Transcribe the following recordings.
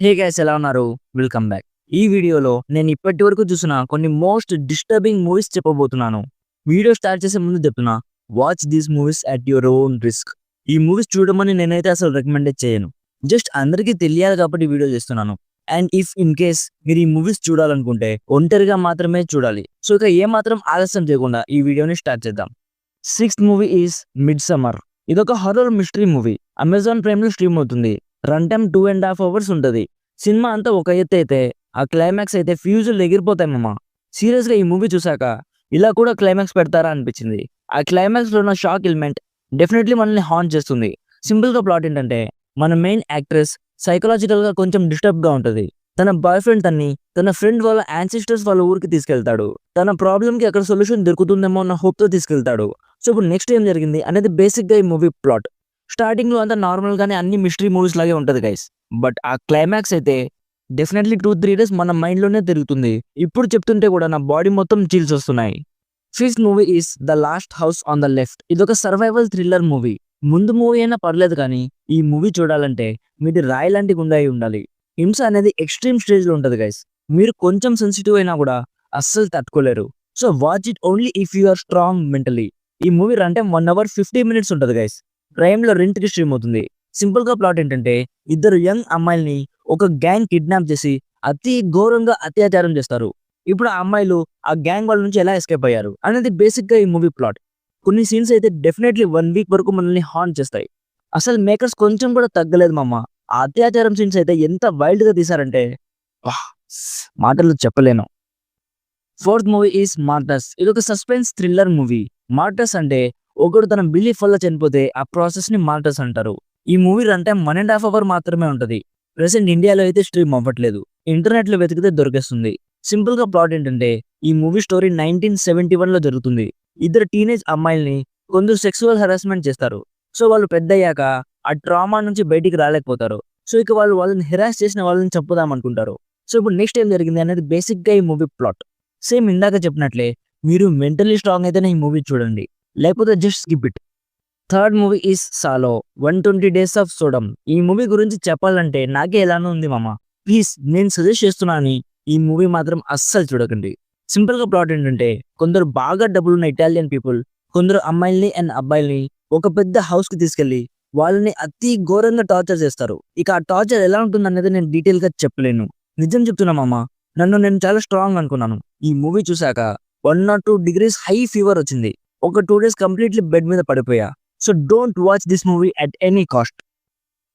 Hey guys, ఎలా ఉన్నారు? Welcome back. ఈ వీడియోలో నేను ఇప్పటి వరకు చూసిన కొన్ని మోస్ట్ డిస్టర్బింగ్ మూవీస్ చెప్పబోతున్నాను. వీడియో స్టార్ట్ చేసే ముందు చెప్తున్నా, watch these movies at your own risk. ఈ మూవీస్ చూడమని నేనైతే అసలు రికమెండ్ చేయను. జస్ట్ అందరికీ తెలియాలి కాబట్టి వీడియో చేస్తున్నాను. అండ్ ఇఫ్ ఇన్ కేస్ మీరు ఈ మూవీస్ చూడాలనుకుంటే ఒంటరిగా మాత్రమే చూడాలి. సో ఇక ఏ మాత్రం ఆలస్యం చేయకుండా ఈ వీడియోని స్టార్ట్ చేద్దాం. Sixth movie is mid summer. ఇదొక horror mystery movie. Amazon Prime లో స్ట్రీమ్ అవుతుంది. రన్ టైమ్ 2.5 hours ఉంటుంది. సినిమా అంతా ఒక ఎత్తు అయితే ఆ క్లైమాక్స్ అయితే ఫ్యూజులు ఎగిరిపోతాయి మామ. సీరియస్ గా ఈ మూవీ చూసాక ఇలా కూడా క్లైమాక్స్ పెడతారా అనిపించింది. ఆ క్లైమాక్స్ లో ఉన్న షాక్ ఎలిమెంట్ డెఫినెట్లీ మనల్ని హాంట్ చేస్తుంది. సింపుల్ గా ప్లాట్ ఏంటంటే, మన మెయిన్ యాక్ట్రెస్ సైకలాజికల్ గా కొంచెం డిస్టర్బ్ గా ఉంటుంది. తన బాయ్ ఫ్రెండ్ తన ఫ్రెండ్ వాళ్ళ యాన్సిస్టర్స్ వాళ్ళ ఊరికి తీసుకెళ్తాడు. తన ప్రాబ్లమ్ కి అక్కడ సొల్యూషన్ దొరుకుతుందేమో అన్న హోప్ తో తీసుకెళ్తాడు. సో ఇప్పుడు నెక్స్ట్ ఏం జరిగింది అనేది బేసిక్ గా ఈ మూవీ ప్లాట్. స్టార్టింగ్ లో అంతా నార్మల్ గానే అన్ని మిస్టరీ మూవీస్ లాగే ఉంటది గైస్. బట్ ఆ క్లైమాక్స్ అయితే డెఫినెట్లీ 2-3 days మన మైండ్ లోనే తిరుగుతుంది. ఇప్పుడు చెప్తుంటే కూడా నా బాడీ మొత్తం చీల్స్ వస్తున్నాయి. Fifth movie is the last house on the left. ఇదొక సర్వైవల్ థ్రిల్లర్ మూవీ. ముందు మూవీ అయినా పర్లేదు కానీ ఈ మూవీ చూడాలంటే మీది రాయి లాంటి గుండె అయి ఉండాలి. హింస అనేది ఎక్స్ట్రీమ్ స్టేజ్ లో ఉంటది గైస్. మీరు కొంచెం సెన్సిటివ్ అయినా కూడా అస్సలు తట్టుకోలేరు. So watch it only if you are strong mentally. ఈ movie run time 1 hour 50 minutes ఉంటది గైస్. ప్రైమ్ లో రెంట్ కి స్ట్రీమ్ అవుతుంది. సింపుల్ గా ప్లాట్ ఏంటంటే, ఇద్దరు యంగ్ అమ్మాయిల్ని ఒక గ్యాంగ్ కిడ్నాప్ చేసి అతి ఘోరంగా అత్యాచారం చేస్తారు. ఇప్పుడు ఆ అమ్మాయిలు ఆ గ్యాంగ్ వాళ్ళ నుంచి ఎలా ఎస్కేప్ అయ్యారు అనేది బేసిక్ గా ఈ మూవీ ప్లాట్. కొన్ని సీన్స్ అయితే డెఫినెట్లీ 1 week వరకు మనల్ని హాంట్ చేస్తాయి. అసలు మేకర్స్ కొంచెం కూడా తగ్గలేదు మామ. ఆ అత్యాచారం సీన్స్ అయితే ఎంత వైల్డ్ గా తీసారంటే వాహ్, మాటలు చెప్పలేను. Fourth movie is martyrs. ఇది ఒక సస్పెన్స్ థ్రిల్లర్ మూవీ. మార్టర్స్ అంటే ఒకడు తన బిలీఫ్ వల్ల చనిపోతే ఆ ప్రాసెస్ ని మార్టర్స్ అంటారు. ఈ మూవీ రన్ టైం 1.5 hour మాత్రమే ఉంటది. ప్రెసెంట్ ఇండియాలో అయితే స్ట్రీమ్ అవ్వట్లేదు. ఇంటర్నెట్ లో వెతికితే దొరికేస్తుంది. సింపుల్ గా ప్లాట్ ఏంటంటే, ఈ మూవీ స్టోరీ 1971 లో జరుగుతుంది. ఇద్దరు టీనేజ్ అమ్మాయిల్ని కొందరు సెక్సువల్ హెరాస్మెంట్ చేస్తారు. సో వాళ్ళు పెద్దయ్యాక ఆ ట్రామా నుంచి బయటికి రాలేకపోతారు. సో ఇక వాళ్ళని హెరాస్ చేసిన వాళ్ళని చంపుదాం అనుకుంటారు. సో ఇప్పుడు నెక్స్ట్ ఏం జరిగింది అనేది బేసిక్ గా ఈ మూవీ ప్లాట్. సేమ్ ఇందాక చెప్పినట్లే మీరు మెంటలీ స్ట్రాంగ్ అయితేనే ఈ మూవీ చూడండి, లేకపోతే just skip it. Third movie is Salo 120 Days of Sodom. ఈ మూవీ గురించి చెప్పాలంటే నాకే ఎలానో ఉంది మామ. ప్లీజ్ నేను సజెస్ట్ చేస్తున్నాను, ఈ మూవీ మాత్రం అస్సలు చూడకండి. సింపుల్ గా ప్లాట్ ఏంటంటే, కొందరు బాగా డబ్బులున్న ఇటాలియన్ పీపుల్ కొందరు అమ్మాయిల్ని అండ్ అబ్బాయిల్ని ఒక పెద్ద హౌస్ కి తీసుకెళ్లి వాళ్ళని అతి ఘోరంగా టార్చర్ చేస్తారు. ఇక ఆ టార్చర్ ఎలా ఉంటుంది అనేది నేను డీటెయిల్ గా చెప్పలేను. నిజం చెప్తున్నా మామ, నేను చాలా స్ట్రాంగ్ అనుకున్నాను. ఈ మూవీ చూసాక 1 or 2 degrees హై ఫీవర్ వచ్చింది. ఒక 2 days కంప్లీట్లీ బెడ్ మీద పడిపోయా. So don't watch this movie at any cost.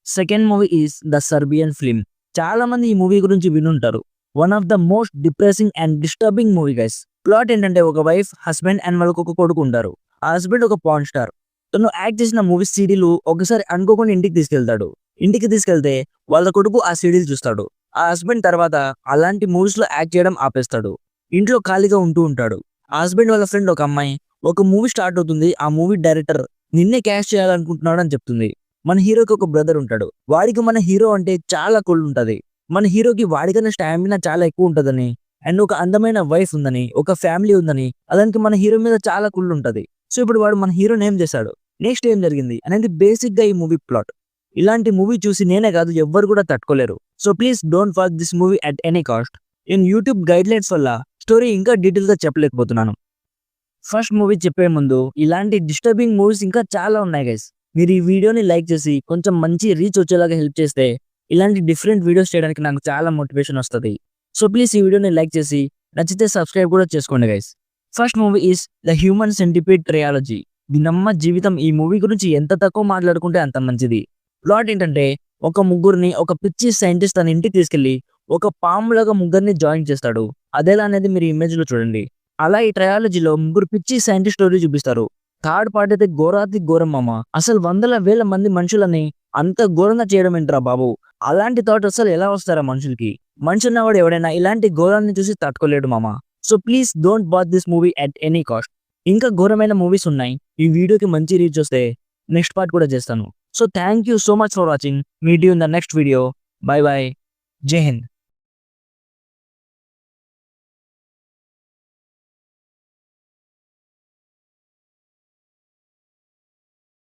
Second movie is the Serbian film. చాలా మంది ఈ మూవీ గురించి వినుంటారు. One of the most depressing and disturbing movie guys. Plot ఏంటంటే, ఒక వైఫ్, హస్బెండ్ అండ్ వాళ్ళకి ఒక కొడుకు ఉంటారు. ఆ హస్బెండ్ ఒక పాన్ స్టార్. తను యాక్ట్ చేసిన మూవీ సీడీలు ఒకసారి అనుకోకుండా ఇంటికి తీసుకెళ్తాడు. ఇంటికి తీసుకెళ్తే వాళ్ళ కొడుకు ఆ సీడీలు చూస్తాడు. ఆ హస్బెండ్ తర్వాత అలాంటి మూవీస్ లో యాక్ట్ చేయడం ఆపేస్తాడు. ఇంట్లో ఖాళీగా ఉంటూ ఉంటాడు. ఆ హస్బెండ్ వాళ్ళ ఫ్రెండ్ ఒక అమ్మాయి, ఒక మూవీ స్టార్ట్ అవుతుంది, ఆ మూవీ డైరెక్టర్ నిన్నే క్యాష్ చేయాలనుకుంటున్నాడు అని చెప్తుంది. మన హీరోకి ఒక బ్రదర్ ఉంటాడు. వాడికి మన హీరో అంటే చాలా కూల్ ఉంటది. మన హీరోకి వాడికన్నా స్టామినా చాలా ఎక్కువ ఉంటదని, అండ్ ఒక అందమైన వైఫ్ ఉందని, ఒక ఫ్యామిలీ ఉందని, అలాంటి మన హీరో మీద చాలా కూల్ ఉంటది. సో ఇప్పుడు వాడు మన హీరోని ఏం చేశాడు, నెక్స్ట్ ఏం జరిగింది అనేది బేసిక్ గా ఈ మూవీ ప్లాట్. ఇలాంటి మూవీ చూసి నేనే కాదు ఎవ్వరు కూడా తట్టుకోలేరు. So please don't watch this movie at any cost. నేను యూట్యూబ్ గైడ్ లైన్స్ వల్ల స్టోరీ ఇంకా డీటెయిల్ గా చెప్పలేకపోతున్నాను. ఫస్ట్ మూవీ చెప్పే ముందు, ఇలాంటి డిస్టర్బింగ్ మూవీస్ ఇంకా చాలా ఉన్నాయి గైస్. మీరు ఈ వీడియోని లైక్ చేసి కొంచెం మంచి రీచ్ వచ్చేలాగా హెల్ప్ చేస్తే ఇలాంటి డిఫరెంట్ వీడియోస్ చేయడానికి నాకు చాలా మోటివేషన్ వస్తుంది. సో ప్లీజ్ ఈ వీడియోని లైక్ చేసి నచ్చితే సబ్స్క్రైబ్ కూడా చేసుకోండి guys. First movie is the human centipede trilogy. దీనమ్మ జీవితం. ఈ మూవీ గురించి ఎంత తక్కువ మాట్లాడుకుంటే అంత మంచిది. ప్లాట్ ఏంటంటే, ఒక ముగ్గురిని ఒక పిచ్చి సైంటిస్ట్ తన ఇంటికి తీసుకెళ్లి ఒక పాములాగా ముగ్గురిని జాయిన్ చేస్తాడు. అదేలా అనేది మీరు ఇమేజ్ లో చూడండి. అలా ఈ ట్రయాలజీలో ముగ్గురు పిచ్చి సైంటిస్ట్ స్టోరీ చూపిస్తారు. థర్డ్ పార్ట్ అయితే ఘోరాతి ఘోరం మామ. అసలు 100,000 మంది మనుషులని అంత ఘోరంగా చేయడం ఏంట్రా బాబు. అలాంటి థాట్ అసలు ఎలా వస్తారా మనుషులకి? మనిషి ఉన్నవాడు ఎవడైనా ఇలాంటి ఘోరాన్ని చూసి తట్టుకోలేడు మామ. So please don't watch this movie at any cost. ఇంకా ఘోరమైన మూవీస్ ఉన్నాయి. ఈ వీడియోకి మంచి రీచ్ వస్తే నెక్స్ట్ పార్ట్ కూడా చేస్తాను. So thank you so much for watching. Meet you in the next video. By by. జై హింద్.